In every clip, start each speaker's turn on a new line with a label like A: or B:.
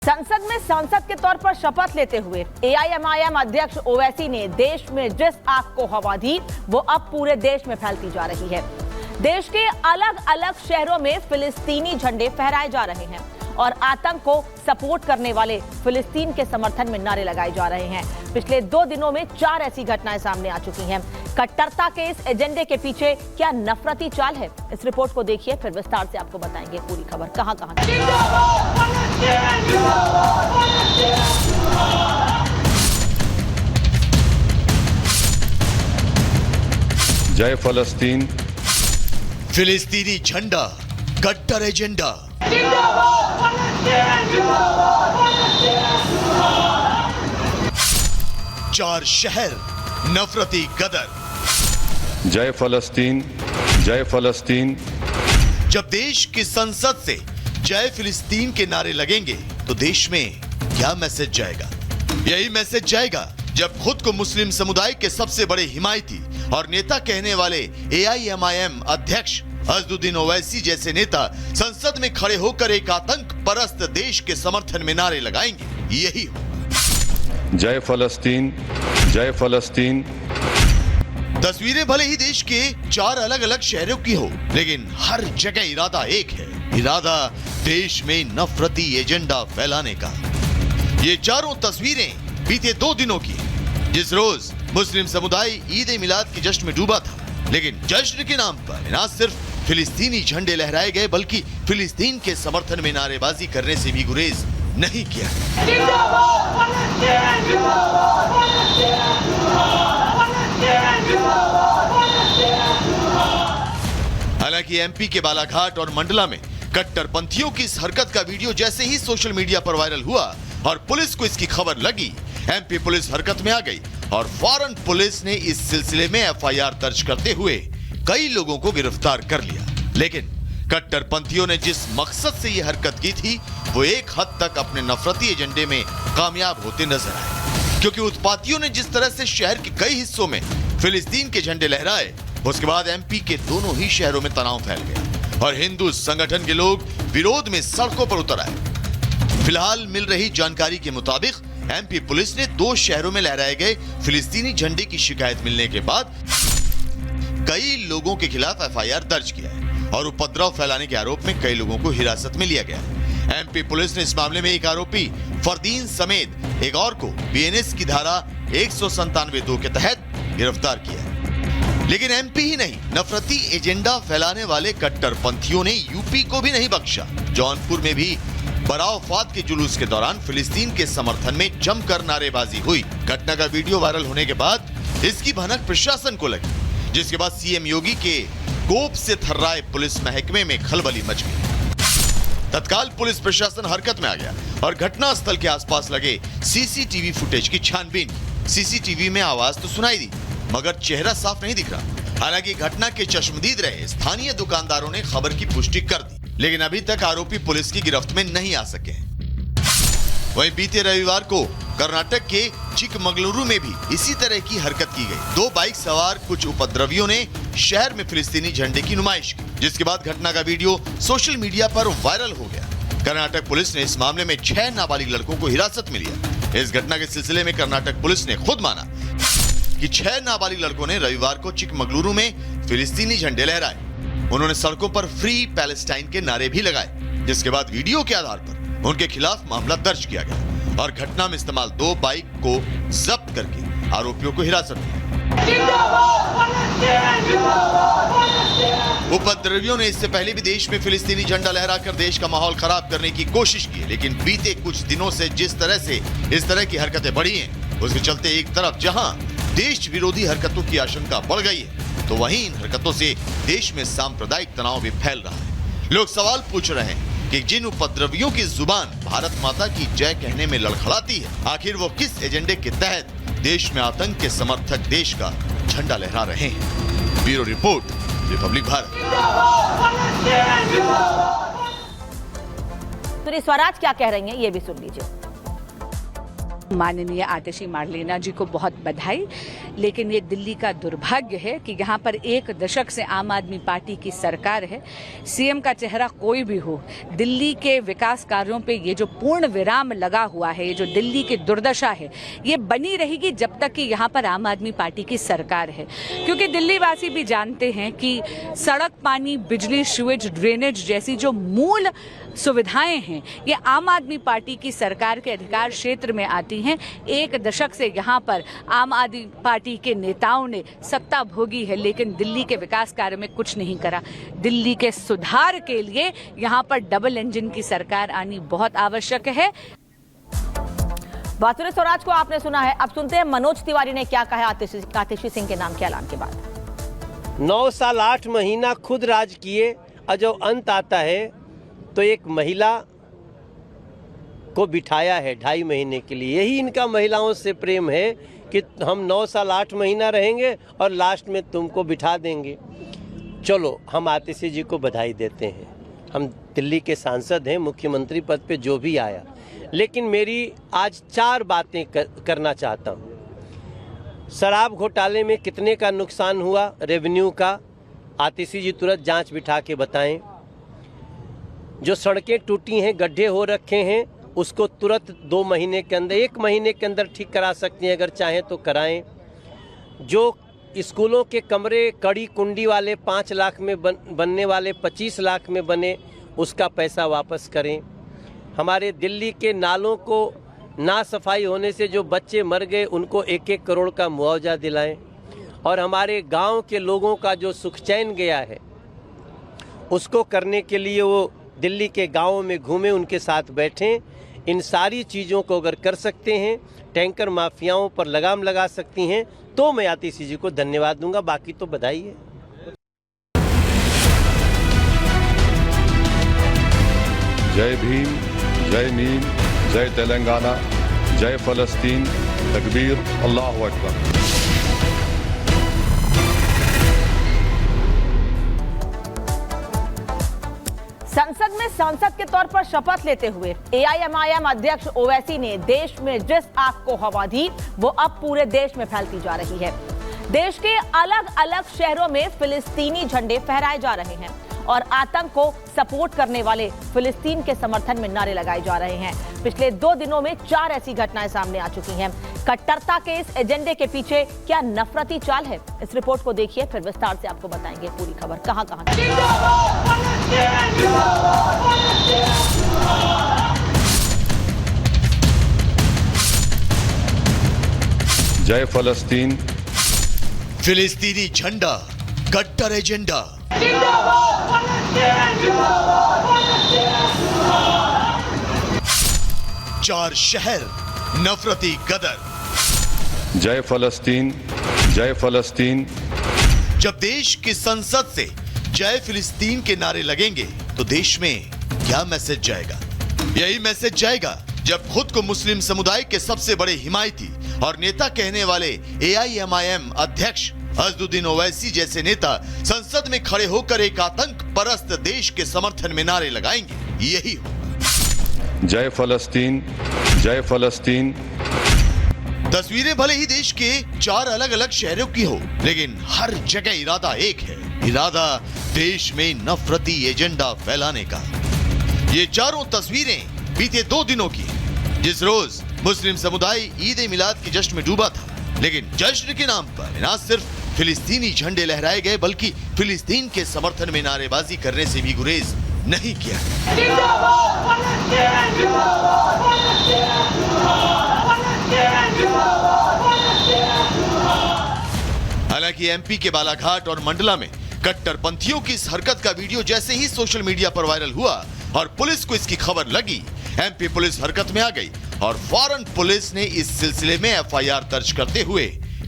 A: संसद में सांसद के तौर पर शपथ लेते हुए एआईएमआईएम अध्यक्ष ओवैसी ने देश में जिस आग को हवा दी वो अब पूरे देश में फैलती जा रही है। देश के अलग अलग शहरों में फिलिस्तीनी झंडे फहराए जा रहे हैं और आतंक को सपोर्ट करने वाले फिलिस्तीन के समर्थन में नारे लगाए जा रहे हैं। पिछले 2 दिनों में 4 ऐसी घटनाएं सामने आ चुकी हैं। कट्टरता के इस एजेंडे के पीछे क्या नफरती चाल है, इस रिपोर्ट को देखिए, फिर विस्तार से आपको बताएंगे पूरी खबर कहां कहां।
B: जय फलस्तीन।
C: फिलिस्तीनी झंडा कट्टर एजेंडा। चार शहर नफरती गदर।
B: जय फलस्तीन, जय फलस्तीन।
C: जब देश की संसद से जय फिलिस्तीन के नारे लगेंगे तो देश में क्या मैसेज जाएगा? यही मैसेज जाएगा जब खुद को मुस्लिम समुदाय के सबसे बड़े हिमायती और नेता कहने वाले एआईएमआईएम अध्यक्ष अजदुद्दीन ओवैसी जैसे नेता संसद में खड़े होकर एक आतंक परस्त देश के समर्थन में नारे लगाएंगे। यही होगा
B: जय फलस्तीन, जय फलस्तीन।
C: तस्वीरें भले ही देश के 4 अलग अलग शहरों की हो, लेकिन हर जगह इरादा एक है, इरादा देश में नफरती एजेंडा फैलाने का। ये चारों तस्वीरें बीते 2 दिनों की, जिस रोज मुस्लिम समुदाय ईद मिलाद के जश्न में डूबा था, लेकिन जश्न के नाम पर न सिर्फ फिलिस्तीनी झंडे लहराए गए बल्कि फिलिस्तीन के समर्थन में नारेबाजी करने से भी गुरेज नहीं किया। हालांकि एमपी के बालाघाट और मंडला में कट्टरपंथियों की इस हरकत का वीडियो जैसे ही सोशल मीडिया पर वायरल हुआ और पुलिस को इसकी खबर लगी, एमपी पुलिस हरकत में आ गई और फौरन पुलिस ने इस सिलसिले में एफआईआर दर्ज करते हुए कई लोगों को गिरफ्तार कर लिया। लेकिन कट्टरपंथियों ने जिस मकसद से यह हरकत की थी वो एक हद तक अपने नफरती एजेंडे में कामयाब होते नजर आए, क्योंकि उत्पातियों ने जिस तरह से शहर के कई हिस्सों में फिलिस्तीन के झंडे लहराए, उसके बाद एमपी के दोनों ही शहरों में तनाव फैल गया और हिंदू संगठन के लोग विरोध में सड़कों पर उतर आए। फिलहाल मिल रही जानकारी के मुताबिक एमपी पुलिस ने 2 शहरों में लहराए गए फिलिस्तीनी झंडे की शिकायत मिलने के बाद कई लोगों के खिलाफ एफआईआर दर्ज किया है और उपद्रव फैलाने के आरोप में कई लोगों को हिरासत में लिया गया। एमपी पुलिस ने इस मामले में एक आरोपी फरदीन समेत एक और को बीएनएस की धारा 197(2) के तहत गिरफ्तार किया है। लेकिन एमपी ही नहीं, नफरती एजेंडा फैलाने वाले कट्टरपंथियों ने यूपी को भी नहीं बख्शा। जौनपुर में भी बरावफात के जुलूस के दौरान फिलिस्तीन के समर्थन में जमकर नारेबाजी हुई। घटना का वीडियो वायरल होने के बाद इसकी भनक प्रशासन को लगी, जिसके बाद सीएम योगी के कोप से थर्राए पुलिस महकमे में खलबली मच गई। तत्काल पुलिस प्रशासन हरकत में आ गया और घटना स्थल के आसपास लगे सीसीटीवी फुटेज की छानबीन की। सीसीटीवी में आवाज तो सुनाई दी मगर चेहरा साफ नहीं दिख रहा। हालांकि घटना के चश्मदीद रहे स्थानीय दुकानदारों ने खबर की पुष्टि कर दी, लेकिन अभी तक आरोपी पुलिस की गिरफ्त में नहीं आ सके। वहीं बीते रविवार को कर्नाटक के चिकमगलुरु में भी इसी तरह की हरकत की गई। 2 बाइक सवार कुछ उपद्रवियों ने शहर में फिलिस्तीनी झंडे की नुमाइश की, जिसके बाद घटना का वीडियो सोशल मीडिया पर वायरल हो गया। कर्नाटक पुलिस ने इस मामले में 6 नाबालिग लड़कों को हिरासत में लिया। इस घटना के सिलसिले में कर्नाटक पुलिस ने खुद माना कि 6 नाबालिग लड़कों ने रविवार को चिकमगलुरु में फिलिस्तीनी झंडे लहराए। उन्होंने सड़कों पर फ्री पैलेस्टाइन के नारे भी लगाए, जिसके बाद वीडियो के आधार पर उनके खिलाफ मामला दर्ज किया गया और घटना में इस्तेमाल 2 बाइक को जब्त करके आरोपियों को हिरासत में। उपद्रवियों ने इससे पहले भी देश में फिलिस्तीनी झंडा लहराकर देश का माहौल खराब करने की कोशिश की, लेकिन बीते कुछ दिनों से जिस तरह से इस तरह की हरकतें बढ़ी हैं, उसके चलते एक तरफ जहां देश विरोधी हरकतों की आशंका बढ़ गई है, तो वहीं इन हरकतों से देश में सांप्रदायिक तनाव भी फैल रहा है। लोग सवाल पूछ रहे हैं कि जिन उपद्रवियों की जुबान भारत माता की जय कहने में लड़खड़ाती है, आखिर वो किस एजेंडे के तहत देश में आतंक के समर्थक देश का झंडा लहरा रहे हैं। Bureau report, Republic Bharat.
A: तो स्वराज क्या कह रही हैं, ये भी सुन लीजिए।
D: माननीय आतिशी मार्लेना जी को बहुत बधाई, लेकिन ये दिल्ली का दुर्भाग्य है कि यहाँ पर एक दशक से आम आदमी पार्टी की सरकार है। सीएम का चेहरा कोई भी हो, दिल्ली के विकास कार्यों पे ये जो पूर्ण विराम लगा हुआ है, ये जो दिल्ली की दुर्दशा है, ये बनी रहेगी जब तक कि यहाँ पर आम आदमी पार्टी की सरकार है। क्योंकि दिल्ली वासी भी जानते हैं कि सड़क, पानी, बिजली, सीवेज, ड्रेनेज जैसी जो मूल सुविधाएं हैं, ये आम आदमी पार्टी की सरकार के अधिकार क्षेत्र में आती हैं। एक दशक से यहाँ पर आम आदमी पार्टी के नेताओं ने सत्ता भोगी है, लेकिन दिल्ली के विकास कार्य में कुछ नहीं करा। दिल्ली के सुधार के लिए यहाँ पर डबल इंजन की सरकार आनी बहुत आवश्यक है।
A: बातुरे स्वराज को आपने सुना है, अब सुनते हैं मनोज तिवारी ने क्या कहा आतिशी सिंह के नाम के ऐलान के बाद।
E: 9 साल 8 महीना खुद राज किए और जो अंत आता है तो एक महिला को बिठाया है 2.5 महीने के लिए। यही इनका महिलाओं से प्रेम है कि हम 9 साल 8 महीना रहेंगे और लास्ट में तुमको बिठा देंगे। चलो, हम आतिशी जी को बधाई देते हैं। हम दिल्ली के सांसद हैं, मुख्यमंत्री पद पे जो भी आया, लेकिन मेरी आज 4 बातें करना चाहता हूँ। शराब घोटाले में कितने का नुकसान हुआ रेवेन्यू का, आतिशी जी तुरंत जांच बिठा के बताएं। जो सड़कें टूटी हैं, गड्ढे हो रखे हैं, उसको तुरंत 2 महीने के अंदर, 1 महीने के अंदर ठीक करा सकती हैं, अगर चाहें तो कराएं। जो स्कूलों के कमरे कड़ी कुंडी वाले 5 लाख में बनने वाले 25 लाख में बने, उसका पैसा वापस करें। हमारे दिल्ली के नालों को ना सफाई होने से जो बच्चे मर गए, उनको 1-1 करोड़ का मुआवजा दिलाएं। और हमारे गांव के लोगों का जो सुख चैन गया है, उसको करने के लिए वो दिल्ली के गांवों में घूमें, उनके साथ बैठें। इन सारी चीज़ों को अगर कर सकते हैं, टैंकर माफियाओं पर लगाम लगा सकती हैं, तो मैं आतिशी जी को धन्यवाद दूंगा। बाकी तो बधाई है।
B: जय भीम, जय नीम, जय तेलंगाना, जय फलस्तीन, तकबीर, अल्लाहु अकबर।
A: संसद में सांसद के तौर पर शपथ लेते हुए एआईएमआईएम अध्यक्ष ओवैसी ने देश में जिस आग को हवा दी, वो अब पूरे देश में फैलती जा रही है। देश के अलग अलग शहरों में फिलिस्तीनी झंडे फहराए जा रहे हैं और आतंक को सपोर्ट करने वाले फिलिस्तीन के समर्थन में नारे लगाए जा रहे हैं। पिछले 2 दिनों में 4 ऐसी घटनाएं सामने आ चुकी हैं। कट्टरता के इस एजेंडे के पीछे क्या नफरती चाल है, इस रिपोर्ट को देखिए, फिर विस्तार से आपको बताएंगे पूरी खबर कहां कहां।
B: जय फलस्तीन।
C: फिलिस्तीनी झंडा, कट्टर एजेंडा। 4 शहर, नफरती गदर।
B: जय फलस्तीन, जय फलस्तीन।
C: जब देश की संसद से जय फिलिस्तीन के नारे लगेंगे तो देश में क्या मैसेज जाएगा? यही मैसेज जाएगा जब खुद को मुस्लिम समुदाय के सबसे बड़े हिमायती और नेता कहने वाले एआईएमआईएम अध्यक्ष अजदुद्दीन ओवैसी जैसे नेता संसद में खड़े होकर एक आतंक परस्त देश के समर्थन में नारे लगाएंगे। यही होगा
B: जय फलस्तीन, जय फलस्तीन।
C: तस्वीरें भले ही देश के 4 अलग अलग शहरों की हो, लेकिन हर जगह इरादा एक है, इरादा देश में नफरती एजेंडा फैलाने का। ये चारों तस्वीरें बीते 2 दिनों की, जिस रोज मुस्लिम समुदाय ईद मिलाद के जश्न में डूबा था, लेकिन जश्न के नाम पर न सिर्फ फिलिस्तीनी झंडे लहराए गए, बल्कि फिलिस्तीन के समर्थन में नारेबाजी करने से भी गुरेज नहीं किया। हालांकि एमपी के बालाघाट और मंडला में कट्टरपंथियों की इस हरकत का वीडियो जैसे ही सोशल मीडिया पर वायरल हुआ और पुलिस को इसकी खबर लगी, एमपी पुलिस हरकत में आ गई और फौरन पुलिस ने इस सिलसिले में एफआईआर दर्ज करते हुए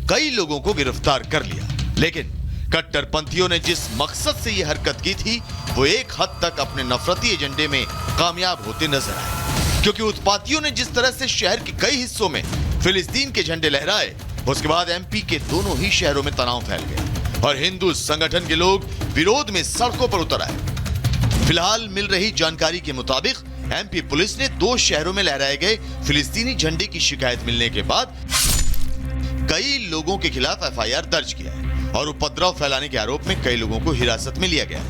C: कई लोगों को गिरफ्तार कर लिया। लेकिन कट्टरपंथियों ने जिस मकसद से यह हरकत की थी, वो एक हद तक अपने नफरती एजेंडे में कामयाब होते नजर आए, क्योंकि उत्पातियों ने जिस तरह से शहर के कई हिस्सों में फिलिस्तीन के झंडे लहराए, उसके बाद एमपी के दोनों ही शहरों में तनाव फैल गया और हिंदू संगठन के लोग विरोध में सड़कों पर उतर आए। फिलहाल मिल रही जानकारी के मुताबिक एमपी पुलिस ने 2 शहरों में लहराए गए फिलिस्तीनी झंडे की शिकायत मिलने के बाद कई लोगों के खिलाफ एफआईआर दर्ज किया है और उपद्रव फैलाने के आरोप में कई लोगों को हिरासत में लिया गया।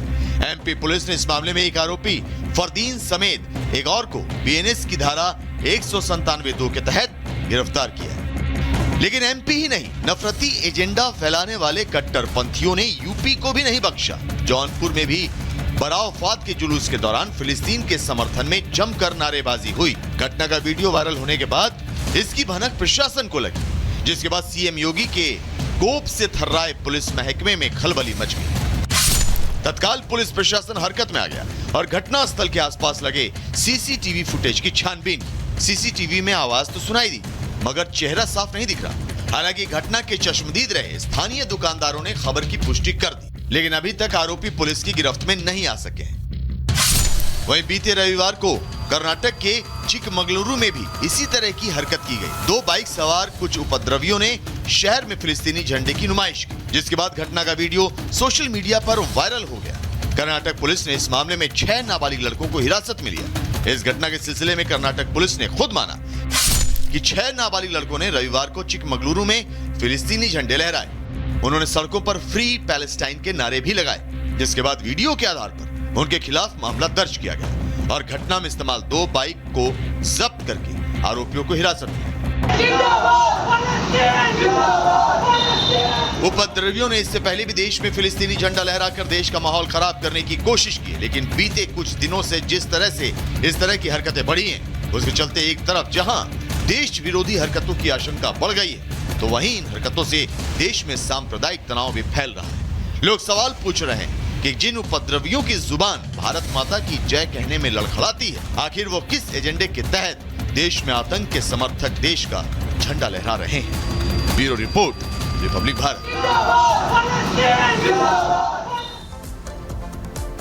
C: एमपी पुलिस ने इस मामले में एक आरोपी फरदीन समेत एक और को बीएनएस की धारा 197(2) के तहत गिरफ्तार किया है। लेकिन एमपी ही नहीं, नफरती एजेंडा फैलाने वाले कट्टरपंथियों ने यूपी को भी नहीं बख्शा। जौनपुर में भी बरावफात के जुलूस के दौरान फिलिस्तीन के समर्थन में जमकर नारेबाजी हुई। घटना का वीडियो वायरल होने के बाद इसकी भनक प्रशासन को लगी, जिसके बाद सीएम योगी के कोप से थर्राए पुलिस महकमे में खलबली मच गई। तत्काल पुलिस प्रशासन हरकत में आ गया और घटना स्थल के आसपास लगे सीसीटीवी फुटेज की छानबीन की। सीसीटीवी में आवाज तो सुनाई दी, मगर चेहरा साफ नहीं दिख रहा। हालांकि घटना के चश्मदीद रहे स्थानीय दुकानदारों ने खबर की पुष्टि कर दी, लेकिन अभी तक आरोपी पुलिस की गिरफ्त में नहीं आ सके। वहीं बीते रविवार को कर्नाटक के चिकमगलुरु में भी इसी तरह की हरकत की गई। 2 बाइक सवार कुछ उपद्रवियों ने शहर में फिलिस्तीनी झंडे की नुमाइश की, जिसके बाद घटना का वीडियो सोशल मीडिया पर वायरल हो गया। कर्नाटक पुलिस ने इस मामले में 6 नाबालिग लड़कों को हिरासत में लिया। इस घटना के सिलसिले में कर्नाटक पुलिस ने खुद माना कि 6 नाबालिग लड़कों ने रविवार को चिकमगलुरु में फिलिस्तीनी झंडे लहराए। उन्होंने सड़कों पर फ्री पैलेस्टाइन के नारे भी लगाए, जिसके बाद वीडियो के आधार पर उनके खिलाफ मामला दर्ज किया गया और घटना में इस्तेमाल 2 बाइक को जब्त करके आरोपियों को हिरासत में लिया। उपद्रवियों ने इससे पहले भी देश में फिलिस्तीनी झंडा लहराकर देश का माहौल खराब करने की कोशिश की, लेकिन बीते कुछ दिनों से जिस तरह से इस तरह की हरकतें बढ़ी हैं, उसके चलते एक तरफ जहां देश विरोधी हरकतों की आशंका बढ़ गई है, तो वहीं इन हरकतों से देश में सांप्रदायिक तनाव भी फैल रहा है। लोग सवाल पूछ रहे हैं कि जिन उपद्रवियों की जुबान भारत माता की जय कहने में लड़खड़ाती है, आखिर वो किस एजेंडे के तहत देश में आतंक के समर्थक देश का झंडा लहरा रहे हैं। Bureau report, Republic Bharat.